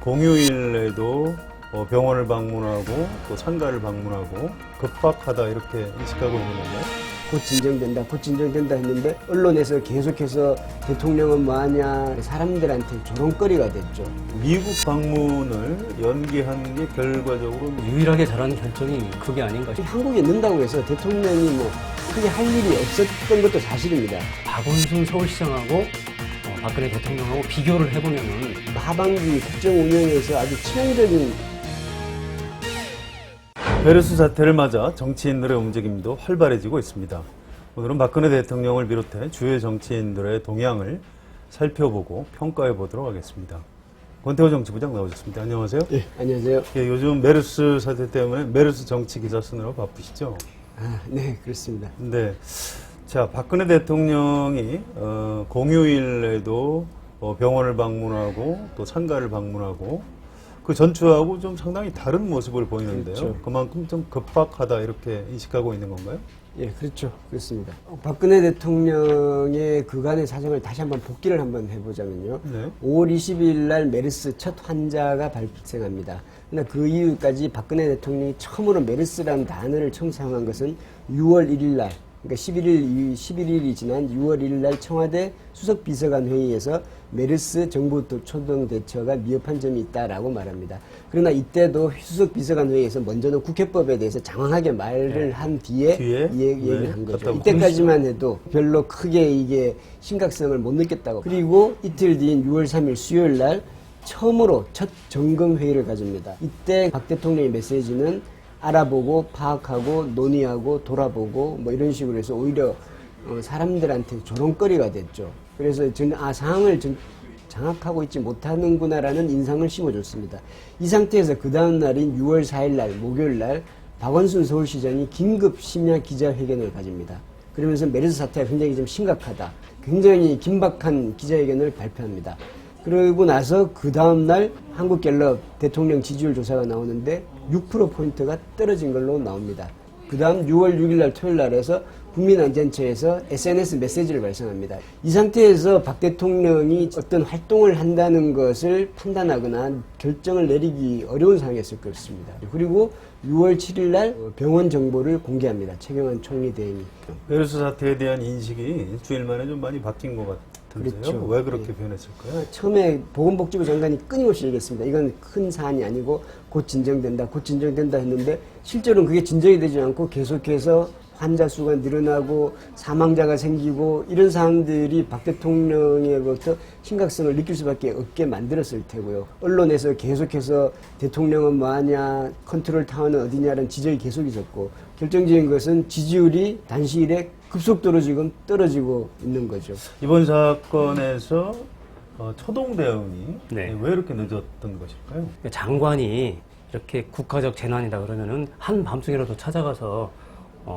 공휴일에도 병원을 방문하고 또 상가를 방문하고 급박하다 이렇게 인식하고 있는 건가요? 곧 진정된다, 곧 진정된다 했는데 언론에서 계속해서 대통령은 뭐하냐 사람들한테 조롱거리가 됐죠. 미국 방문을 연기한 게 결과적으로 유일하게 잘한 결정이 그게 아닌가 싶어요. 한국에 넣는다고 해서 대통령이 뭐 크게 할 일이 없었던 것도 사실입니다. 박원순 서울시장하고 박근혜 대통령하고 비교를 해보면은 하반기 국정 운영에서 아주 치명적인 베르스 사태를 맞아 정치인들의 움직임도 활발해지고 있습니다. 오늘은 박근혜 대통령을 비롯해 주요 정치인들의 동향을 살펴보고 평가해 보도록 하겠습니다. 권태호 정치부장 나오셨습니다. 안녕하세요. 예, 안녕하세요. 예, 요즘 메르스 사태 때문에 메르스 정치 기사 쓰느라 바쁘시죠? 네, 그렇습니다. 네. 자, 박근혜 대통령이 공휴일에도 병원을 방문하고 또 상가를 방문하고 그 전주하고 좀 상당히 다른 모습을 보이는데요. 그렇죠. 그만큼 좀 급박하다 이렇게 인식하고 있는 건가요? 예, 그렇죠. 그렇습니다. 박근혜 대통령의 그간의 사정을 다시 한번 복기를 한번 해보자면요. 네. 5월 20일 날 메르스 첫 환자가 발생합니다. 그러나 그 이후까지 박근혜 대통령이 처음으로 메르스라는 단어를 처음 사용한 것은 6월 1일 날, 그러니까 11일이 지난 6월 1일 날 청와대 수석비서관 회의에서 메르스 정부 초동 대처가 미흡한 점이 있다라고 말합니다. 그러나 이때도 수석비서관 회의에서 먼저는 국회법에 대해서 장황하게 말을 한 뒤에 얘기를 한 거죠. 이때까지만 해도 별로 크게 이게 심각성을 못 느꼈다고. 그리고 이틀 뒤인 6월 3일 수요일 날 처음으로 첫 점검 회의를 가집니다. 이때 박 대통령의 메시지는 알아보고 파악하고 논의하고 돌아보고 뭐 이런 식으로 해서 오히려 사람들한테 조롱거리가 됐죠. 그래서 저는 상황을 장악하고 있지 못하는구나라는 인상을 심어줬습니다. 이 상태에서 그 다음 날인 6월 4일 날 목요일 날 박원순 서울시장이 긴급 심야 기자회견을 가집니다. 그러면서 메르스 사태가 굉장히 좀 심각하다. 굉장히 긴박한 기자회견을 발표합니다. 그러고 나서 그 다음날 한국갤럽 대통령 지지율 조사가 나오는데 6%포인트가 떨어진 걸로 나옵니다. 그 다음 6월 6일날 토요일날에서 국민안전처에서 SNS 메시지를 발송합니다. 이 상태에서 박 대통령이 어떤 활동을 한다는 것을 판단하거나 결정을 내리기 어려운 상황이었을 것입니다. 그리고 6월 7일날 병원 정보를 공개합니다. 최경환 총리 대행이. 메르스 사태에 대한 인식이 일주일 만에 좀 많이 바뀐 것 같은데요. 그렇죠. 왜 그렇게 변했을까요? 처음에 보건복지부 장관이 끊임없이 얘기했습니다. 이건 큰 사안이 아니고 곧 진정된다, 곧 진정된다 했는데 실제로는 그게 진정이 되지 않고 계속해서 환자 수가 늘어나고 사망자가 생기고 이런 사항들이 박 대통령의부터 심각성을 느낄 수밖에 없게 만들었을 테고요. 언론에서 계속해서 대통령은 뭐하냐, 컨트롤 타워는 어디냐라는 지적이 계속 있었고 결정적인 것은 지지율이 단시일에 급속도로 지금 떨어지고 있는 거죠. 이번 사건에서 초동 대응이 네. 왜 이렇게 늦었던 것일까요? 장관이 이렇게 국가적 재난이다 그러면은 한 밤중이라도 찾아가서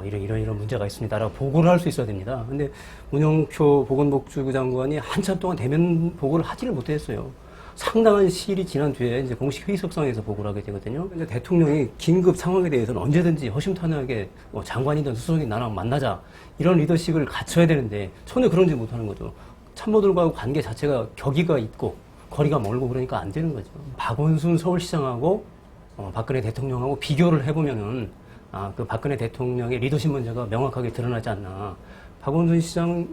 이런 문제가 있습니다라고 보고를 할 수 있어야 됩니다. 근데 문영표 보건복지부 장관이 한참 동안 대면 보고를 하지를 못했어요. 상당한 시일이 지난 뒤에 이제 공식 회의석상에서 보고를 하게 되거든요. 근데 대통령이 긴급 상황에 대해서는 언제든지 허심탄회하게 장관이든 수석이 나랑 만나자 이런 리더십을 갖춰야 되는데 전혀 그런지 못하는 거죠. 참모들과의 관계 자체가 격의가 있고 거리가 멀고 그러니까 안 되는 거죠. 박원순 서울시장하고 박근혜 대통령하고 비교를 해보면은 그 박근혜 대통령의 리더십 문제가 명확하게 드러나지 않나. 박원순 시장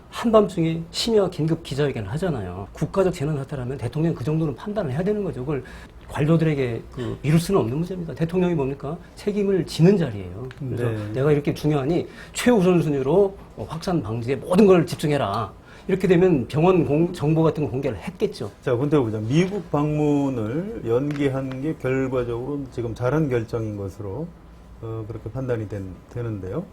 한밤중에 심야 긴급 기자회견을 하잖아요. 국가적 재난 사태라면 대통령이 그 정도는 판단을 해야 되는 거죠. 그걸 관료들에게 미룰 수는 없는 문제입니다. 대통령이 뭡니까? 책임을 지는 자리예요. 그래서 네. 내가 이렇게 중요하니 최우선순위로 확산 방지에 모든 걸 집중해라. 이렇게 되면 병원 정보 같은 거 공개를 했겠죠. 자, 권태호 부장, 미국 방문을 연기한 게 결과적으로 지금 잘한 결정인 것으로 그렇게 판단이 되는데요.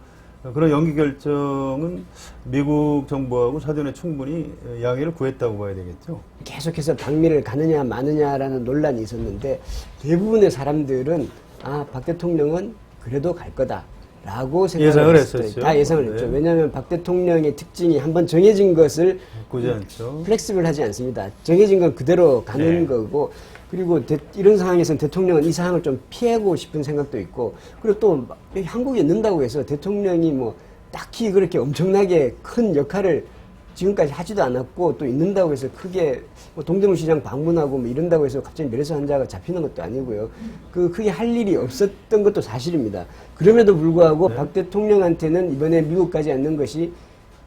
그런 연기 결정은 미국 정부하고 사전에 충분히 양해를 구했다고 봐야 되겠죠. 계속해서 방미를 가느냐 마느냐라는 논란이 있었는데 대부분의 사람들은 박 대통령은 그래도 갈 거다라고 예상을 했을 했었죠. 다 예상을 했죠. 왜냐하면 박 대통령의 특징이 한번 정해진 것을 바꾸지 않죠. 플렉시블하지 않습니다. 정해진 건 그대로 가는 네. 거고 그리고 이런 상황에서는 대통령은 이 상황을 좀 피하고 싶은 생각도 있고 그리고 또 한국에 넣는다고 해서 대통령이 뭐 딱히 그렇게 엄청나게 큰 역할을 지금까지 하지도 않았고 또 있는다고 해서 크게 뭐 동대문 시장 방문하고 뭐 이런다고 해서 갑자기 메르스 환자가 잡히는 것도 아니고요. 그 크게 할 일이 없었던 것도 사실입니다. 그럼에도 불구하고 박 대통령한테는 이번에 미국까지 앉는 것이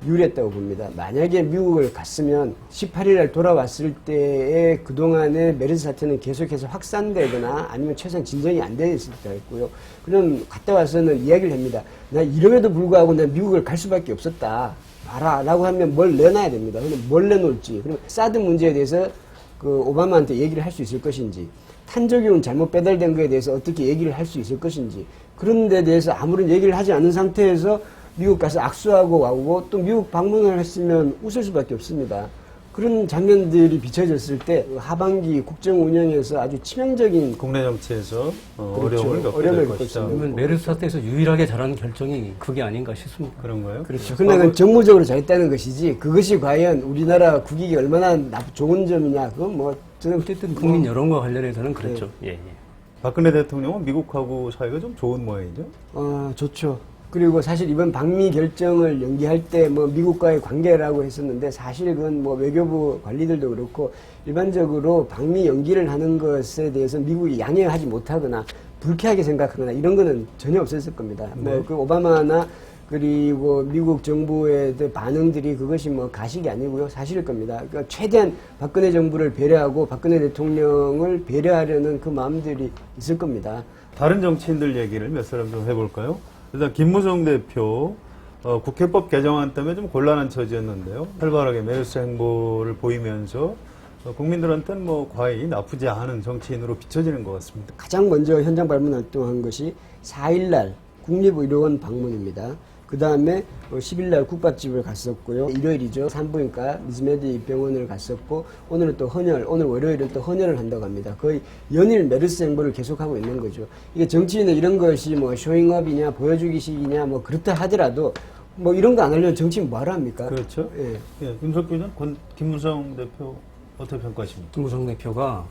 유리했다고 봅니다. 만약에 미국을 갔으면 18일 날 돌아왔을 때의 그동안의 메르스 사태는 계속해서 확산되거나 아니면 최소한 진정이 안 됐을 때가 있고요. 그럼 갔다 와서는 이야기를 합니다. 나 이럼에도 불구하고 난 미국을 갈 수밖에 없었다. 봐라. 라고 하면 뭘 내놔야 됩니다. 근데 뭘 내놓을지. 그럼 사드 문제에 대해서 그 오바마한테 얘기를 할 수 있을 것인지, 탄저균 잘못 배달된 거에 대해서 어떻게 얘기를 할 수 있을 것인지, 그런 데 대해서 아무런 얘기를 하지 않은 상태에서 미국 가서 악수하고 와고 또 미국 방문을 했으면 웃을 수밖에 없습니다. 그런 장면들이 비춰졌을 때 하반기 국정 운영에서 아주 치명적인 국내 정치에서 그렇죠. 어려움을 겪게 어려움을 될 겪을 것이다. 그러면 메르스 사태에서 유일하게 잘한 결정이 그게 아닌가 싶습니다. 그런가요? 그렇죠. 근데 그건 정무적으로 잘했다는 것이지 그것이 과연 우리나라 국익이 얼마나 좋은 점이냐 그건 뭐 저는 어쨌든 국민 여론과 관련해서는 그랬죠. 예, 예. 박근혜 대통령은 미국하고 사이가 좀 좋은 모양이죠? 좋죠. 그리고 사실 이번 방미 결정을 연기할 때 뭐 미국과의 관계라고 했었는데 사실 그건 뭐 외교부 관리들도 그렇고 일반적으로 방미 연기를 하는 것에 대해서 미국이 양해하지 못하거나 불쾌하게 생각하거나 이런 거는 전혀 없었을 겁니다. 네. 뭐 그 오바마나 그리고 미국 정부의 반응들이 그것이 뭐 가식이 아니고요. 사실일 겁니다. 그러니까 최대한 박근혜 정부를 배려하고 박근혜 대통령을 배려하려는 그 마음들이 있을 겁니다. 다른 정치인들 얘기를 몇 사람 좀 해볼까요? 일단 김무성 대표 국회법 개정안 때문에 좀 곤란한 처지였는데요. 활발하게 메르스 행보를 보이면서 국민들한테는 뭐 과히 나쁘지 않은 정치인으로 비춰지는 것 같습니다. 가장 먼저 현장 방문 활동한 것이 4일날 국립의료원 방문입니다. 그 다음에 10일날 국밥집을 갔었고요. 일요일이죠. 산부인과 미즈메디 병원을 갔었고 오늘은 또 헌혈, 오늘 월요일은 또 헌혈을 한다고 합니다. 거의 연일 메르스 행보를 계속하고 있는 거죠. 이게 정치인은 이런 것이 뭐 쇼잉업이냐 보여주기식이냐 뭐 그렇다 하더라도 뭐 이런 거 안 하려면 정치인 뭐하러 합니까? 그렇죠. 예. 예, 김석규 전 김무성 대표 어떻게 평가하십니까? 김무성 대표가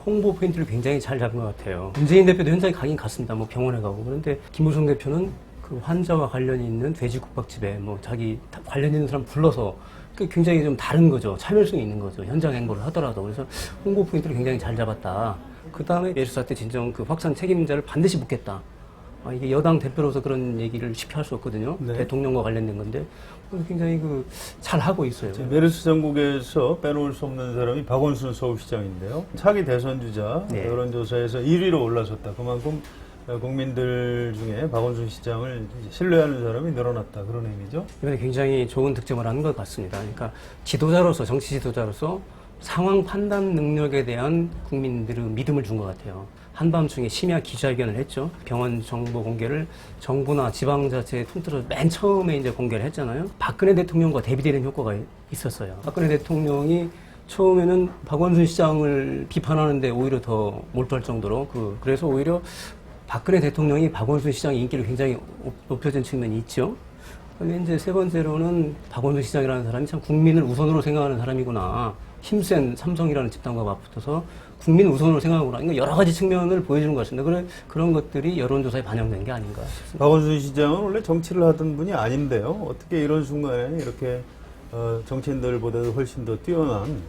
홍보 포인트를 굉장히 잘 잡은 것 같아요. 문재인 대표도 현장에 가긴 갔습니다. 뭐 병원에 가고. 그런데 김무성 대표는 그 환자와 관련이 있는 돼지국밥집에 뭐 자기 관련 있는 사람 불러서 굉장히 좀 다른 거죠. 참여성이 있는 거죠. 현장 행보를 하더라도. 그래서 홍보 포인트를 굉장히 잘 잡았다. 그 다음에 메르스 사태 진정 그 확산 책임자를 반드시 묻겠다. 이게 여당 대표로서 그런 얘기를 쉽게 할 수 없거든요. 네. 대통령과 관련된 건데 굉장히 잘 하고 있어요. 메르스 전국에서 빼놓을 수 없는 사람이 박원순 서울시장인데요. 차기 대선 주자 네. 여론조사에서 1위로 올라섰다. 그만큼 국민들 중에 박원순 시장을 신뢰하는 사람이 늘어났다. 그런 의미죠. 이번에 굉장히 좋은 득점을 하는 것 같습니다. 그러니까 지도자로서, 정치 지도자로서 상황 판단 능력에 대한 국민들의 믿음을 준 것 같아요. 한밤중에 심야 기자회견을 했죠. 병원 정보 공개를 정부나 지방자치에 통틀어서 맨 처음에 이제 공개를 했잖아요. 박근혜 대통령과 대비되는 효과가 있었어요. 박근혜 대통령이 처음에는 박원순 시장을 비판하는데 오히려 더 몰두할 정도로 그래서 오히려 박근혜 대통령이 박원순 시장의 인기를 굉장히 높여준 측면이 있죠. 그런데 이제 세 번째로는 박원순 시장이라는 사람이 참 국민을 우선으로 생각하는 사람이구나. 힘센 삼성이라는 집단과 맞붙어서 국민 우선으로 생각하구나. 이거 여러 가지 측면을 보여주는 것 같습니다. 그런 것들이 여론조사에 반영된 게 아닌가 싶습니다. 박원순 시장은 원래 정치를 하던 분이 아닌데요. 어떻게 이런 순간에 이렇게 정치인들보다도 훨씬 더 뛰어난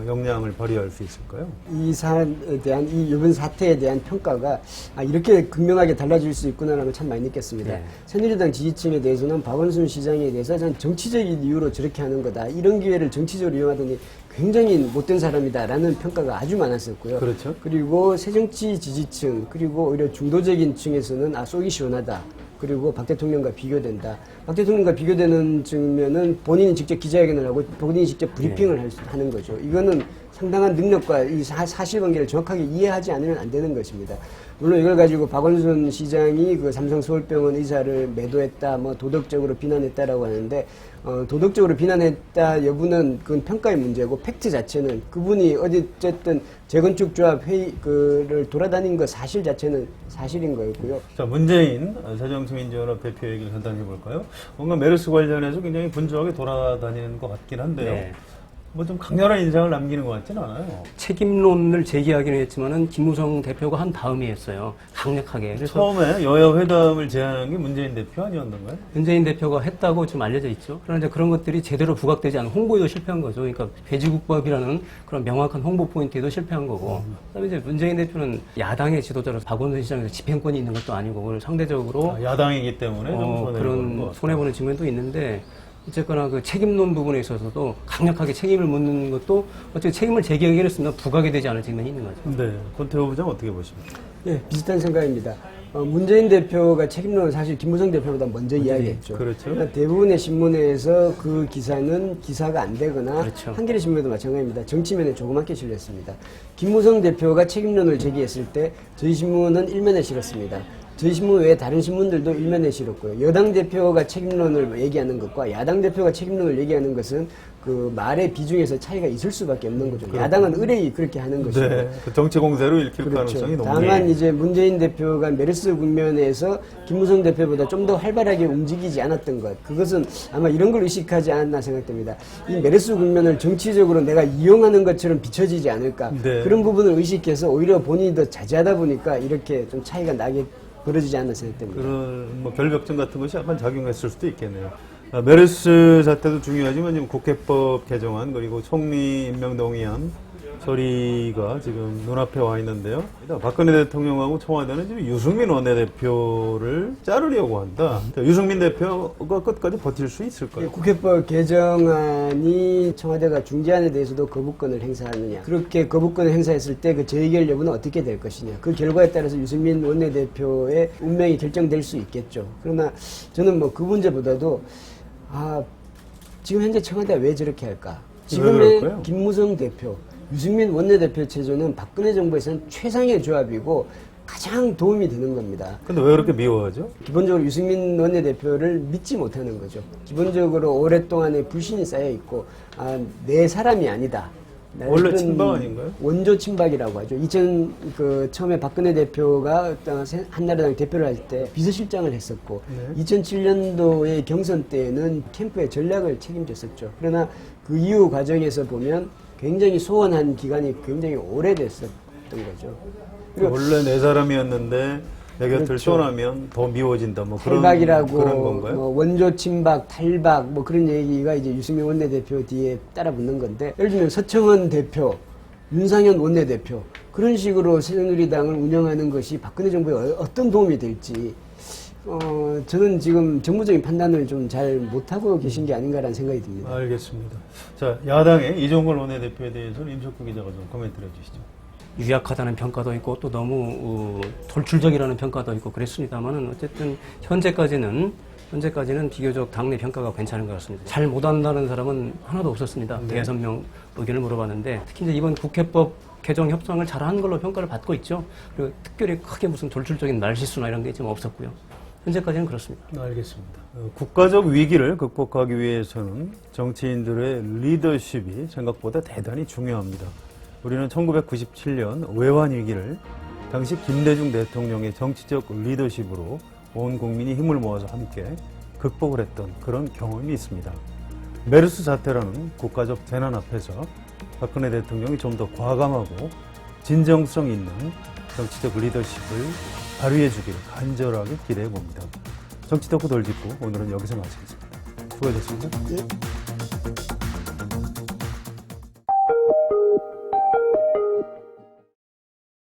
역량을 발휘할 수 있을까요? 이 사안에 대한 이번 사태에 대한 평가가 이렇게 극명하게 달라질 수 있구나라는 걸 참 많이 느꼈습니다. 네. 새누리당 지지층에 대해서는 박원순 시장에 대해서 전 정치적인 이유로 저렇게 하는 거다. 이런 기회를 정치적으로 이용하더니 굉장히 못된 사람이다라는 평가가 아주 많았었고요. 그렇죠. 그리고 새정치 지지층 그리고 오히려 중도적인 층에서는 속이 시원하다. 그리고 박 대통령과 비교된다. 박 대통령과 비교되는 측면은 본인이 직접 기자회견을 하고 본인이 직접 브리핑을 하는 거죠. 이거는 상당한 능력과 이 사실관계를 정확하게 이해하지 않으면 안 되는 것입니다. 물론 이걸 가지고 박원순 시장이 그 삼성 서울병원 의사를 매도했다, 뭐 도덕적으로 비난했다라고 하는데 도덕적으로 비난했다 여부는 그건 평가의 문제고 팩트 자체는 그분이 어쨌든 재건축 조합 회의를 돌아다닌 것 사실 자체는 사실인 거였고요. 자, 문재인 새정치민주연합 대표 얘기를 간단히 해볼까요? 뭔가 메르스 관련해서 굉장히 분주하게 돌아다니는 것 같긴 한데요. 네. 뭐 좀 강렬한 인상을 남기는 것 같지는 않아요. 책임론을 제기하기는 했지만은 김무성 대표가 한 다음에 했어요. 강력하게. 그래서 처음에 여야 회담을 제안한 게 문재인 대표 아니었는가요? 문재인 대표가 했다고 좀 알려져 있죠. 그러나 이제 그런 것들이 제대로 부각되지 않은 홍보에도 실패한 거죠. 그러니까 배지국밥이라는 그런 명확한 홍보 포인트에도 실패한 거고. 그다음에 이제 문재인 대표는 야당의 지도자로 박원순 시장에서 집행권이 있는 것도 아니고 그걸 상대적으로 야당이기 때문에 좀 손해를 보는 것 그런 같아요. 손해보는 측면도 있는데 어쨌거나 그 책임론 부분에 있어서도 강력하게 책임을 묻는 것도 어떻게 책임을 제기하기는 했으면 부각이 되지 않을 측면이 있는 거죠. 네, 권태호 부장 어떻게 보십니까? 예, 비슷한 생각입니다. 문재인 대표가 책임론을 사실 김무성 대표보다 먼저 이야기했죠. 그렇죠. 그러니까 대부분의 신문에서 그 기사는 기사가 안 되거나 그렇죠. 한겨레 신문에도 마찬가지입니다. 정치면에 조그맣게 실렸습니다. 김무성 대표가 책임론을 제기했을 때 저희 신문은 일면에 실었습니다. 저희 신문 외에 다른 신문들도 일면에 실었고요. 여당 대표가 책임론을 얘기하는 것과 야당 대표가 책임론을 얘기하는 것은 그 말의 비중에서 차이가 있을 수밖에 없는 거죠. 야당은 의뢰이 그렇게 하는 것이고. 네, 그 정치 공세로 읽힐 그렇죠. 가능성이 높네요. 다만 이제 문재인 대표가 메르스 국면에서 김무성 대표보다 좀 더 활발하게 움직이지 않았던 것. 그것은 아마 이런 걸 의식하지 않았나 생각됩니다. 이 메르스 국면을 정치적으로 내가 이용하는 것처럼 비춰지지 않을까. 네. 그런 부분을 의식해서 오히려 본인이 더 자제하다 보니까 이렇게 좀 차이가 나게 벌어지지 않나 생각됩니다. 그런 뭐 결벽증 같은 것이 약간 작용했을 수도 있겠네요. 메르스 사태도 중요하지만 지금 국회법 개정안 그리고 총리 임명 동의안 처리가 지금 눈앞에 와 있는데요. 박근혜 대통령하고 청와대는 지금 유승민 원내대표를 자르려고 한다. 유승민 대표가 끝까지 버틸 수 있을까요? 국회법 개정안이 청와대가 중재안에 대해서도 거부권을 행사하느냐, 그렇게 거부권을 행사했을 때 그 재의결 여부는 어떻게 될 것이냐, 그 결과에 따라서 유승민 원내대표의 운명이 결정될 수 있겠죠. 그러나 저는 뭐 그 문제보다도 지금 현재 청와대가 왜 저렇게 할까? 지금의 그럴까요? 김무성 대표, 유승민 원내대표 체조는 박근혜 정부에서는 최상의 조합이고 가장 도움이 되는 겁니다. 근데 왜 그렇게 미워하죠? 기본적으로 유승민 원내대표를 믿지 못하는 거죠. 기본적으로 오랫동안의 불신이 쌓여 있고 내 사람이 아니다. 원래 그런 친박 아닌가요? 원조 친박이라고 하죠. 처음에 박근혜 대표가 어떤 한나라당 대표를 할 때 비서실장을 했었고, 네. 2007년도의 경선 때에는 캠프의 전략을 책임졌었죠. 그러나 그 이후 과정에서 보면 굉장히 소원한 기간이 굉장히 오래됐었던 거죠. 그리고 원래 내 사람이었는데 내 곁을 그렇죠. 떠나면 더 미워진다. 뭐 탈박이라고 그런 건가요? 뭐 원조 친박, 탈박 뭐 그런 얘기가 이제 유승민 원내대표 뒤에 따라 붙는 건데, 예를 들면 서청원 대표, 윤상현 원내대표 그런 식으로 새누리당을 운영하는 것이 박근혜 정부에 어떤 도움이 될지 저는 지금 정무적인 판단을 좀 잘 못하고 계신 게 아닌가라는 생각이 듭니다. 알겠습니다. 자, 야당의 이종걸 원내대표에 대해서는 임석구 기자가 좀 코멘트를 해주시죠. 유약하다는 평가도 있고 또 너무 돌출적이라는 평가도 있고 그랬습니다만은 어쨌든 현재까지는 비교적 당내 평가가 괜찮은 것 같습니다. 잘 못한다는 사람은 하나도 없었습니다. 네. 대여섯 명 의견을 물어봤는데 특히 이제 이번 국회법 개정 협상을 잘하는 걸로 평가를 받고 있죠. 그리고 특별히 크게 무슨 돌출적인 말실수나 이런 게 지금 없었고요. 현재까지는 그렇습니다. 알겠습니다. 국가적 위기를 극복하기 위해서는 정치인들의 리더십이 생각보다 대단히 중요합니다. 우리는 1997년 외환 위기를 당시 김대중 대통령의 정치적 리더십으로 온 국민이 힘을 모아서 함께 극복을 했던 그런 경험이 있습니다. 메르스 사태라는 국가적 재난 앞에서 박근혜 대통령이 좀 더 과감하고 진정성 있는 정치적 리더십을 발휘해 주기를 간절하게 기대해 봅니다. 정치 덕후 돌직구 오늘은 여기서 마치겠습니다. 수고하셨습니다. 예.